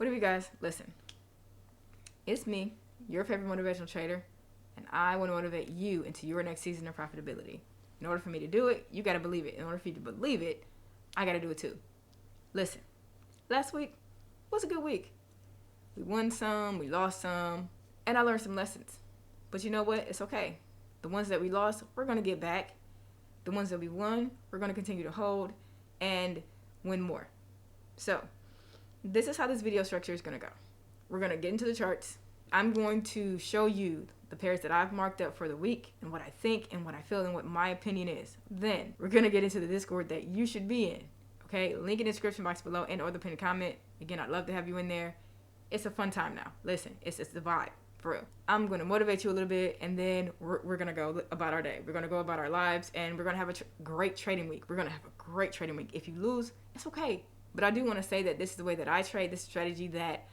What up, you guys? Listen, it's me, your favorite motivational trader, and I want to motivate you into your next season of profitability. In order for me to do it, you got to believe it. In order for you to believe it, I got to do it too. Listen, last week was a good week. We won some, we lost some, and I learned some lessons. But you know what? It's okay. The ones that we lost, we're going to get back. The ones that we won, we're going to continue to hold and win more. So, this is how this video structure is going to go. We're going to get into the charts. I'm going to show you the pairs that I've marked up for the week and what I think and what I feel and what my opinion is. Then we're going to get into the Discord that you should be in. Okay, link in the description box below and or the pinned comment. Again, I'd love to have you in there. It's a fun time now. Listen, it's the vibe, for real. I'm going to motivate you a little bit, and then we're going to go about our day. We're going to go about our lives, and we're going to have a great trading week. We're going to have a great trading week. If you lose, it's okay. But I do want to say that this is the way that I trade. This strategy that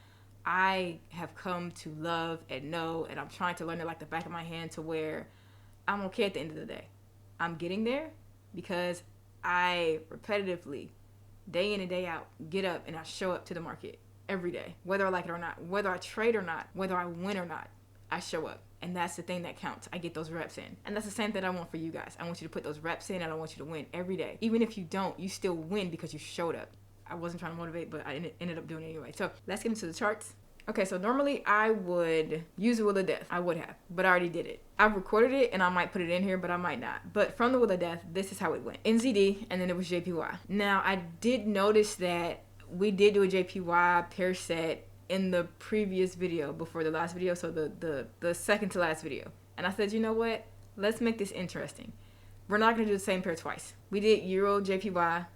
I have come to love and know, and I'm trying to learn it like the back of my hand to where I'm okay at the end of the day. I'm getting there because I repetitively, day in and day out, get up and I show up to the market every day, whether I like it or not, whether I trade or not, whether I win or not, I show up. And that's the thing that counts. I get those reps in. And that's the same thing I want for you guys. I want you to put those reps in, and I want you to win every day. Even if you don't, you still win because you showed up. I wasn't trying to motivate, but I ended up doing it anyway. So let's get into the charts. Okay, so normally I would use the Wheel of Death. I would have, but I already did it. I've recorded it, and I might put it in here, but I might not. But from the Wheel of Death, this is how it went. NZD, and then it was JPY. Now, I did notice that we did do a JPY pair set in the previous video before the last video, so the second to last video. And I said, you know what? Let's make this interesting. We're not going to do the same pair twice. We did Euro JPY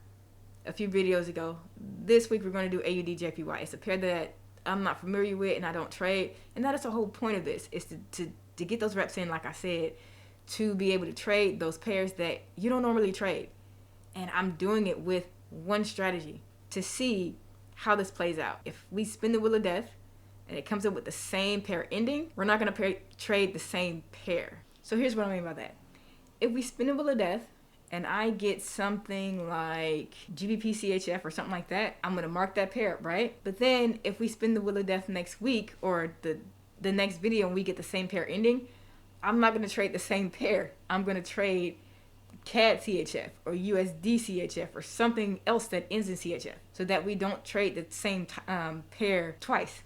a few videos ago. This week we're going to do AUD JPY. It's a pair that I'm not familiar with and I don't trade, and that is the whole point of this, is to get those reps in, like I said, to be able to trade those pairs that you don't normally trade. And I'm doing it with one strategy to see how this plays out. If we spin the Wheel of Death and it comes up with the same pair ending, we're not going to trade the same pair. So here's what I mean by that. If we spin the Wheel of Death and I get something like GBP CHF or something like that, I'm going to mark that pair, right? But then if we spin the Wheel of Death next week or the next video and we get the same pair ending, I'm not going to trade the same pair. I'm going to trade CAD CHF or USD CHF or something else that ends in CHF, so that we don't trade the same pair twice.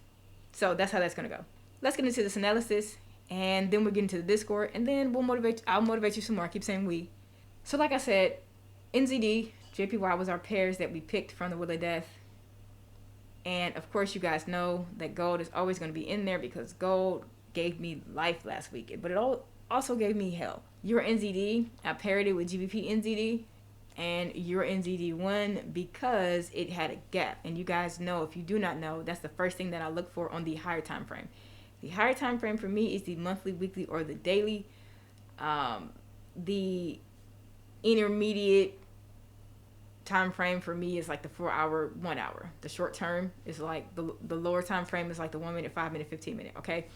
So that's how that's going to go. Let's get into this analysis, and then we'll get into the Discord, and then I'll motivate you some more. I keep saying we. So like I said, NZD, JPY was our pairs that we picked from the Wheel of Death. And of course you guys know that gold is always going to be in there because gold gave me life last week, but it also gave me hell. Euro NZD, I paired it with GBP NZD, and Euro NZD won because it had a gap. And you guys know, if you do not know, that's the first thing that I look for on the higher time frame. The higher time frame for me is the monthly, weekly, or the daily. The intermediate time frame for me is like the 4 hour, 1 hour. The short term is like the lower time frame is like the 1 minute, 5 minute, 15 minute. Okay,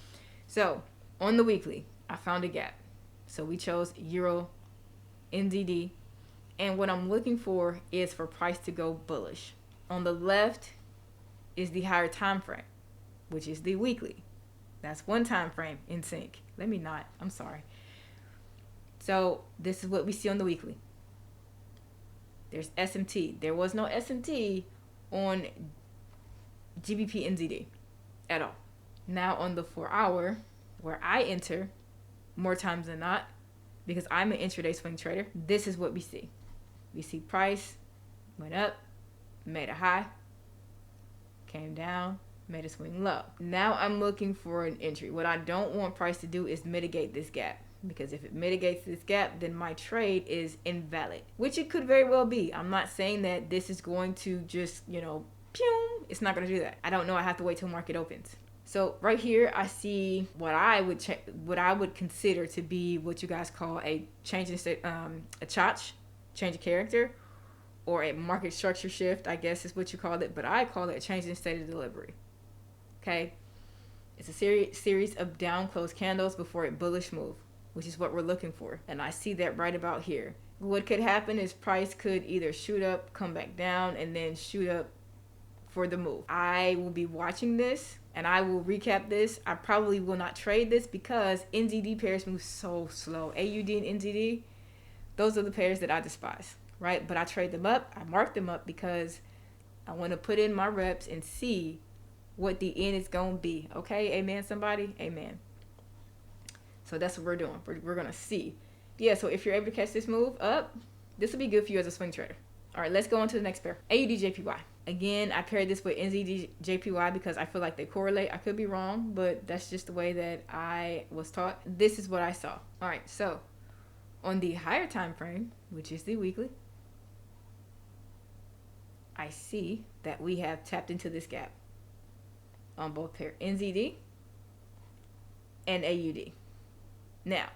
so on the weekly, I found a gap. So we chose Euro NZD, and what I'm looking for is for price to go bullish. On the left is the higher time frame, which is the weekly. That's one time frame in sync. I'm sorry. So this is what we see on the weekly. There's SMT. There was no SMT on GBP NZD at all. Now on the 4 hour, where I enter more times than not, because I'm an intraday swing trader, this is what we see. We see price went up, made a high, came down, made a swing low. Now I'm looking for an entry. What I don't want price to do is mitigate this gap, because if it mitigates this gap, then my trade is invalid, which it could very well be. I'm not saying that this is going to just, pew. It's not going to do that. I don't know. I have to wait till market opens. So right here, I see what I would consider to be what you guys call a change in state, a change of character, or a market structure shift, I guess is what you call it. But I call it a change in state of delivery. Okay, it's a series of down closed candles before a bullish move, which is what we're looking for. And I see that right about here. What could happen is price could either shoot up, come back down, and then shoot up, for the move. I will be watching this and I will recap this. I probably will not trade this because NZD pairs move so slow. AUD and NZD, those are the pairs that I despise, right? But I trade them up. I mark them up because I want to put in my reps and see what the end is going to be. Okay? Amen, somebody? Amen. So that's what we're doing. We're going to see. Yeah, so if you're able to catch this move up, this will be good for you as a swing trader. All right, let's go on to the next pair. AUD JPY. Again, I paired this with NZD JPY because I feel like they correlate. I could be wrong, but that's just the way that I was taught. This is what I saw. All right, so on the higher time frame, which is the weekly, I see that we have tapped into this gap on both pair NZD and AUD. Now,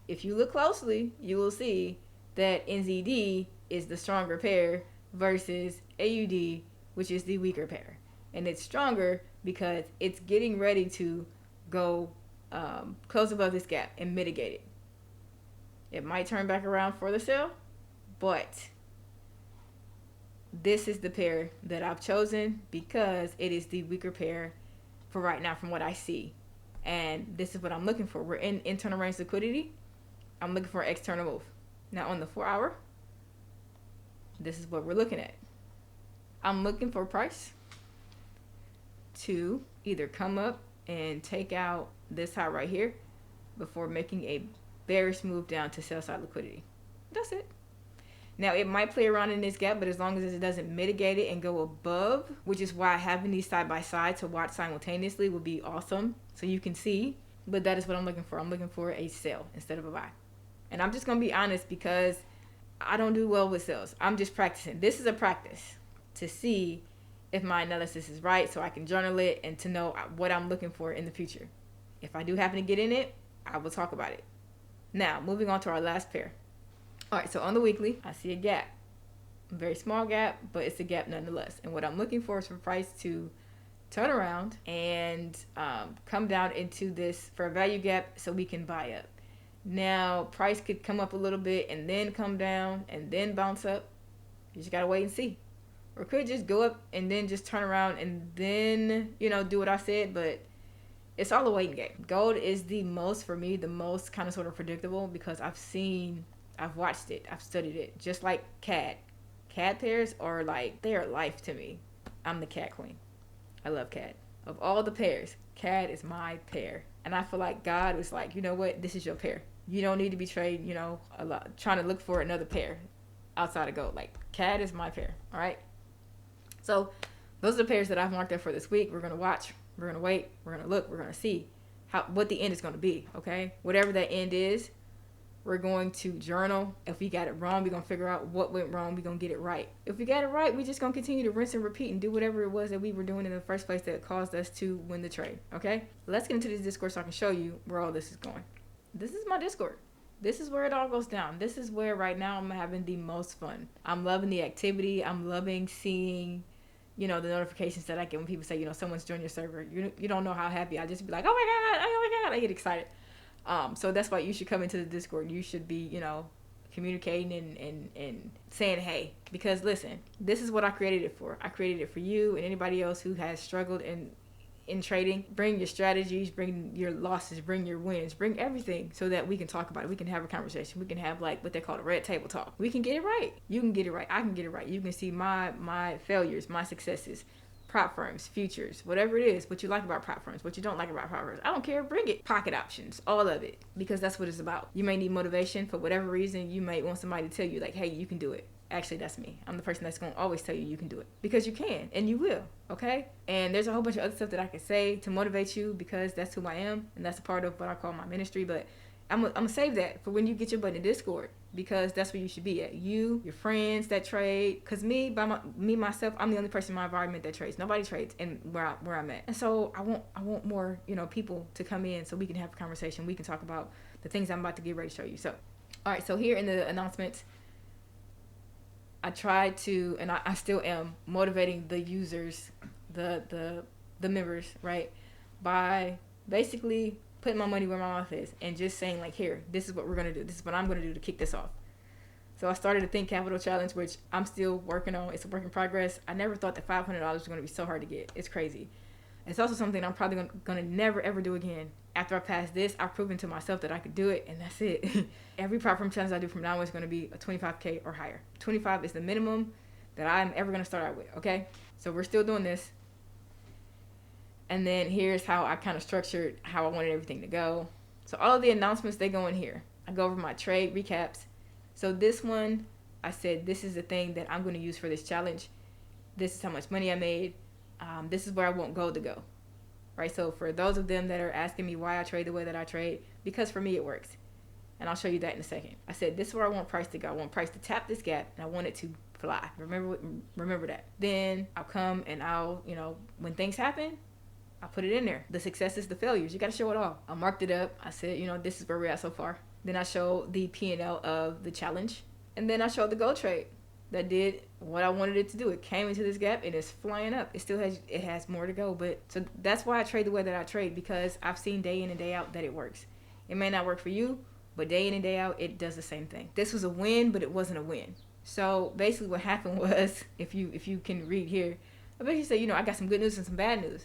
if you look closely, you will see that NZD is the stronger pair versus AUD, which is the weaker pair. And it's stronger because it's getting ready to go close above this gap and mitigate it. It might turn back around for the sell, but this is the pair that I've chosen because it is the weaker pair for right now from what I see. And this is what I'm looking for. We're in internal range liquidity. I'm looking for an external move. Now on the 4 hour, this is what we're looking at. I'm looking for price to either come up and take out this high right here before making a bearish move down to sell side liquidity. That's it. Now it might play around in this gap, but as long as it doesn't mitigate it and go above, which is why having these side by side to watch simultaneously would be awesome. So you can see, but that is what I'm looking for. I'm looking for a sell instead of a buy. And I'm just going to be honest because I don't do well with sales. I'm just practicing. This is a practice to see if my analysis is right so I can journal it and to know what I'm looking for in the future. If I do happen to get in it, I will talk about it. Now, moving on to our last pair. All right, so on the weekly, I see a gap. A very small gap, but it's a gap nonetheless. And what I'm looking for is for price to turn around and come down into this fair value gap so we can buy up. Now, price could come up a little bit and then come down and then bounce up. You just got to wait and see. Or could just go up and then just turn around and then, do what I said. But it's all a waiting game. Gold is the most, for me, the most kind of sort of predictable because I've watched it. I've studied it. Just like CAD. CAD pairs are like, they are life to me. I'm the CAD queen. I love CAD. Of all the pairs, CAD is my pair. And I feel like God was like, you know what? This is your pair. You don't need to be trading, a lot, trying to look for another pair outside of gold. Like, CAD is my pair. All right? So, those are the pairs that I've marked up for this week. We're going to watch. We're going to wait. We're going to look. We're going to see what the end is going to be. Okay? Whatever that end is, we're going to journal. If we got it wrong, we're going to figure out what went wrong. We're going to get it right. If we got it right, we're just going to continue to rinse and repeat and do whatever it was that we were doing in the first place that caused us to win the trade. Okay? Let's get into this Discord so I can show you where all this is going. This is my Discord. This is where it all goes down. This is where right now I'm having the most fun. I'm loving the activity. I'm loving seeing, the notifications that I get when people say, someone's joined your server. You don't know how happy I just be like, oh my God, I get excited. So that's why you should come into the Discord. You should be, communicating and saying, hey, because listen, this is what I created it for. I created it for you and anybody else who has struggled in trading. Bring your strategies, bring your losses, bring your wins, bring everything so that we can talk about it. We can have a conversation. We can have like what they call a red table talk. We can get it right. You can get it right. I can get it right. You can see my failures, my successes, prop firms, futures, whatever it is, what you like about prop firms, what you don't like about prop firms. I don't care. Bring it. Pocket options, all of it, because that's what it's about. You may need motivation for whatever reason. You might want somebody to tell you like, hey, you can do it. Actually, that's me. I'm the person that's going to always tell you can do it because you can and you will. Okay. And there's a whole bunch of other stuff that I can say to motivate you because that's who I am. And that's a part of what I call my ministry. But I'm going to save that for when you get your butt in Discord because that's where you should be at. You, your friends that trade. Because myself, I'm the only person in my environment that trades. Nobody trades in where I'm at. And so I want more, people to come in so we can have a conversation. We can talk about the things I'm about to get ready to show you. So, all right. So here in the announcements, I tried to, and I still am, motivating the users, the members, right, by basically putting my money where my mouth is and just saying like, here, this is what we're going to do. This is what I'm going to do to kick this off. So I started a Think Capital Challenge, which I'm still working on. It's a work in progress. I never thought that $500 was going to be so hard to get. It's crazy. It's also something I'm probably going to never, ever do again. After I pass this, I've proven to myself that I could do it, and that's it. Every platform challenge I do from now on is going to be a 25K or higher. 25 is the minimum that I'm ever going to start out with, okay? So we're still doing this. And then here's how I kind of structured how I wanted everything to go. So all of the announcements, they go in here. I go over my trade recaps. So this one, I said, this is the thing that I'm going to use for this challenge. This is how much money I made. This is where I want gold to go. Right? So for those of them that are asking me why I trade the way that I trade, because for me it works. And I'll show you that in a second. I said, this is where I want price to go. I want price to tap this gap, and I want it to fly. Remember that. Then I'll come and I'll, when things happen, I put it in there. The successes, the failures. You got to show it all. I marked it up. I said, this is where we're at so far. Then I showed the P&L of the challenge. And then I showed the gold trade that did what I wanted it to do. It came into this gap and it's flying up. It has more to go. But so that's why I trade the way that I trade, because I've seen day in and day out that it works. It may not work for you, but day in and day out, it does the same thing. This was a win, but it wasn't a win. So basically what happened was, if you can read here, I basically said, I got some good news and some bad news.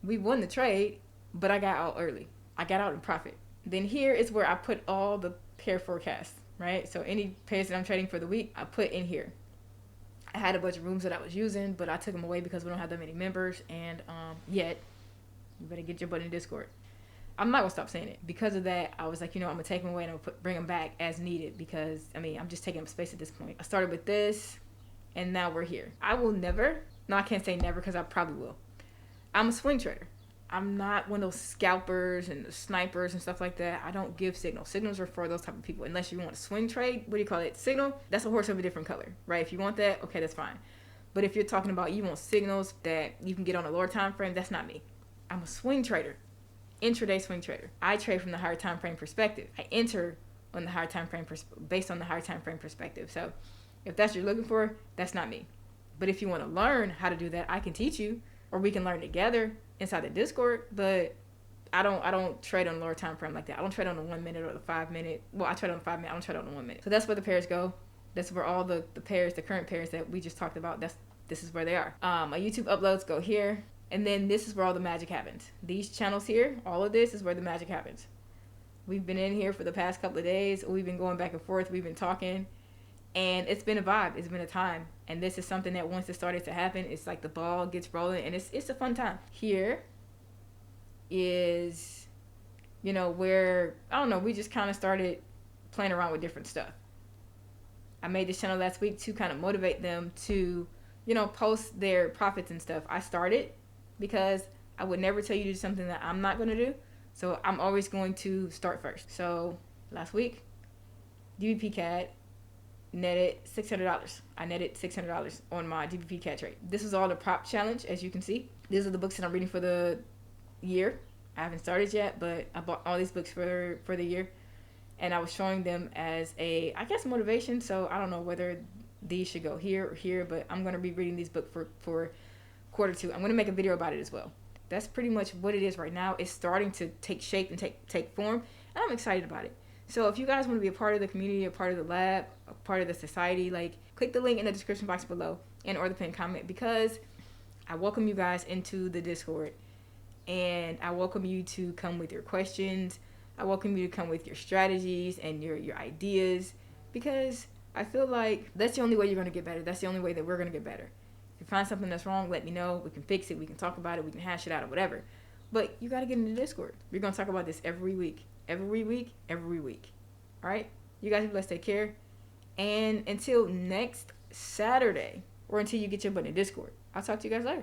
We won the trade, but I got out early. I got out in profit. Then here is where I put all the pair forecasts, right? So any pairs that I'm trading for the week, I put in here. I had a bunch of rooms that I was using, but I took them away because we don't have that many members. And yet, you better get your butt in Discord. I'm not going to stop saying it. Because of that, I was like, I'm going to take them away and I'm going to bring them back as needed, because, I'm just taking up space at this point. I started with this, and now we're here. I will never, no, I can't say never because I probably will. I'm a swing trader. I'm not one of those scalpers and snipers and stuff like that. I don't give signals. Signals are for those type of people. Unless you want to swing trade, what do you call it? Signal? That's a horse of a different color, right? If you want that, okay, that's fine. But if you're talking about you want signals that you can get on a lower time frame, that's not me. I'm a swing trader. Intraday swing trader. I trade from the higher time frame perspective. I enter on the higher time frame based on the higher time frame perspective. So if that's what you're looking for, that's not me. But if you want to learn how to do that, I can teach you, or we can learn together inside the Discord. But I don't trade on lower time frame like that. I don't trade on the 1 minute or the 5 minute. Well, I trade on the 5 minute. I don't trade on the 1 minute. So that's where the pairs go. That's where all the pairs, the current pairs that we just talked about, this is where they are. My YouTube uploads go here. And then this is where all the magic happens. These channels here, all of this is where the magic happens. We've been in here for the past couple of days. We've been going back and forth. We've been talking. And it's been a vibe. It's been a time. And this is something that once it started to happen, it's like the ball gets rolling. And it's a fun time. Here is, where, I don't know, we just kind of started playing around with different stuff. I made this channel last week to kind of motivate them to, post their profits and stuff. I started because I would never tell you to do something that I'm not going to do. So I'm always going to start first. So last week, DBP CAD netted $600. I netted $600 on my DBP CAD trade. This is all the prop challenge, as you can see. These are the books that I'm reading for the year. I haven't started yet, but I bought all these books for the year. And I was showing them as motivation. So I don't know whether these should go here or here, but I'm going to be reading these books for quarter two. I'm going to make a video about it as well. That's pretty much what it is right now. It's starting to take shape and take form, and I'm excited about it. So if you guys want to be a part of the community, a part of the lab, a part of the society, click the link in the description box below or the pinned comment, because I welcome you guys into the Discord, and I welcome you to come with your questions. I welcome you to come with your strategies and your ideas, because I feel like that's the only way you're going to get better. That's the only way that we're going to get better. If you find something that's wrong, let me know. We can fix it. We can talk about it. We can hash it out or whatever. But you got to get into Discord. We're going to talk about this every week. Every week. All right? You guys be blessed. Take care. And until next Saturday, or until you get your butt in Discord, I'll talk to you guys later.